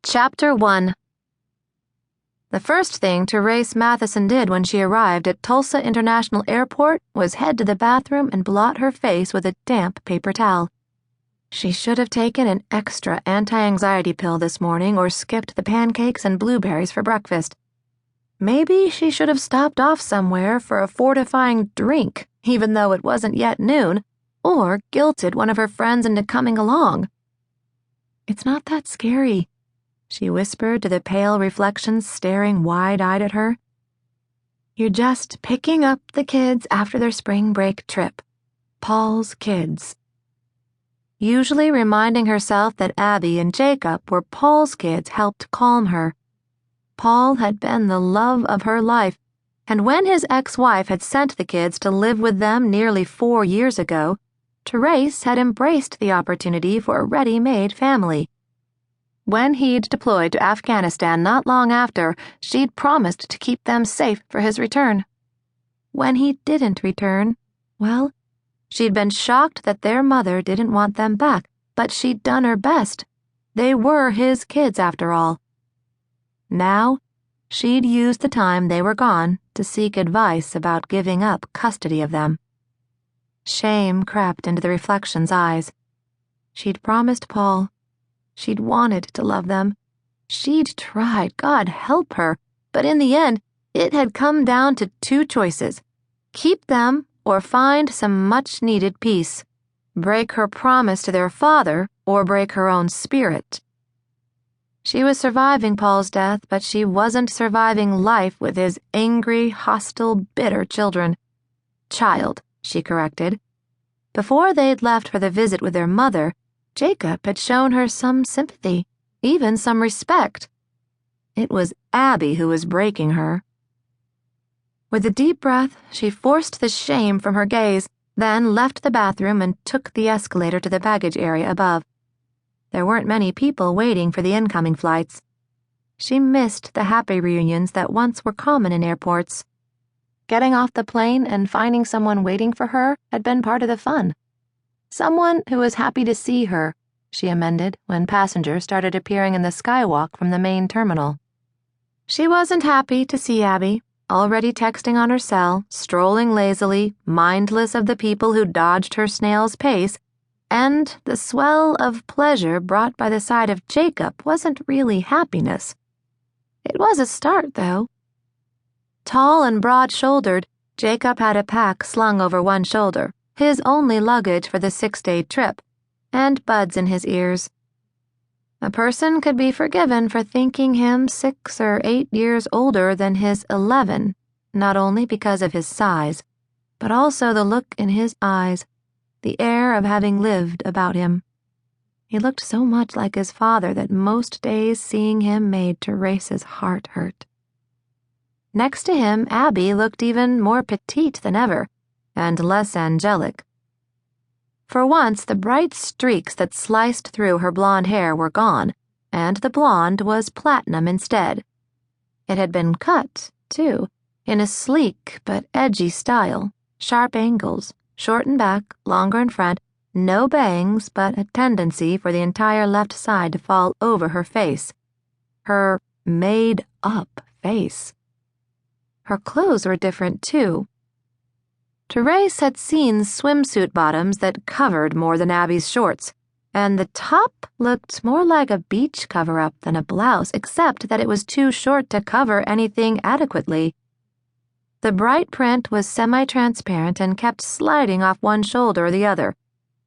Chapter 1. The first thing Therese Matheson did when she arrived at Tulsa International Airport was head to the bathroom and blot her face with a damp paper towel. She should have taken an extra anti-anxiety pill this morning or skipped the pancakes and blueberries for breakfast. Maybe she should have stopped off somewhere for a fortifying drink, even though it wasn't yet noon, or guilted one of her friends into coming along. "It's not that scary," she whispered to the pale reflections staring wide-eyed at her. "You're just picking up the kids after their spring break trip. Paul's kids." Usually reminding herself that Abby and Jacob were Paul's kids helped calm her. Paul had been the love of her life, and when his ex-wife had sent the kids to live with them nearly 4 years ago, Therese had embraced the opportunity for a ready-made family. When he'd deployed to Afghanistan not long after, she'd promised to keep them safe for his return. When he didn't return, well, she'd been shocked that their mother didn't want them back, but she'd done her best. They were his kids, after all. Now, she'd used the time they were gone to seek advice about giving up custody of them. Shame crept into the reflection's eyes. She'd promised Paul. She'd wanted to love them. She'd tried, God help her, but in the end, it had come down to 2 choices: keep them or find some much-needed peace, break her promise to their father or break her own spirit. She was surviving Paul's death, but she wasn't surviving life with his angry, hostile, bitter children. Child, she corrected. Before they'd left for the visit with their mother, Jacob had shown her some sympathy, even some respect. It was Abby who was breaking her. With a deep breath, she forced the shame from her gaze, then left the bathroom and took the escalator to the baggage area above. There weren't many people waiting for the incoming flights. She missed the happy reunions that once were common in airports. Getting off the plane and finding someone waiting for her had been part of the fun. Someone who was happy to see her, she amended when passengers started appearing in the skywalk from the main terminal. She wasn't happy to see Abby, already texting on her cell, strolling lazily, mindless of the people who dodged her snail's pace, and the swell of pleasure brought by the sight of Jacob wasn't really happiness. It was a start, though. Tall and broad-shouldered, Jacob had a pack slung over one shoulder, his only luggage for the 6-day trip, and buds in his ears. A person could be forgiven for thinking him 6 or 8 years older than his 11, not only because of his size, but also the look in his eyes, the air of having lived about him. He looked so much like his father that most days seeing him made Therese's heart hurt. Next to him, Abby looked even more petite than ever, and less angelic. For once, the bright streaks that sliced through her blonde hair were gone, and the blonde was platinum instead. It had been cut, too, in a sleek but edgy style, sharp angles, short in back, longer in front, no bangs, but a tendency for the entire left side to fall over her face. Her made-up face. Her clothes were different, too. Therese had seen swimsuit bottoms that covered more than Abby's shorts, and the top looked more like a beach cover-up than a blouse, except that it was too short to cover anything adequately. The bright print was semi-transparent and kept sliding off one shoulder or the other,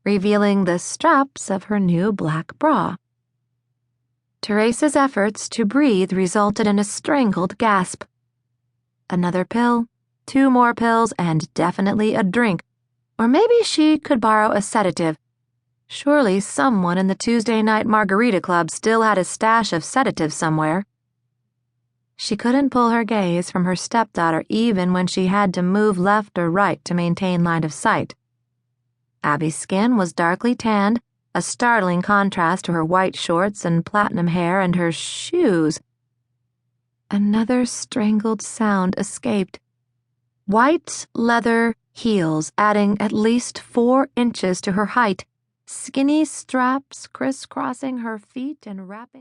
revealing the straps of her new black bra. Therese's efforts to breathe resulted in a strangled gasp. Another pill, 2 more pills, and definitely a drink. Or maybe she could borrow a sedative. Surely someone in the Tuesday night margarita club still had a stash of sedatives somewhere. She couldn't pull her gaze from her stepdaughter even when she had to move left or right to maintain line of sight. Abby's skin was darkly tanned, a startling contrast to her white shorts and platinum hair and her shoes. Another strangled sound escaped. White leather heels adding at least 4 inches to her height, skinny straps crisscrossing her feet and wrapping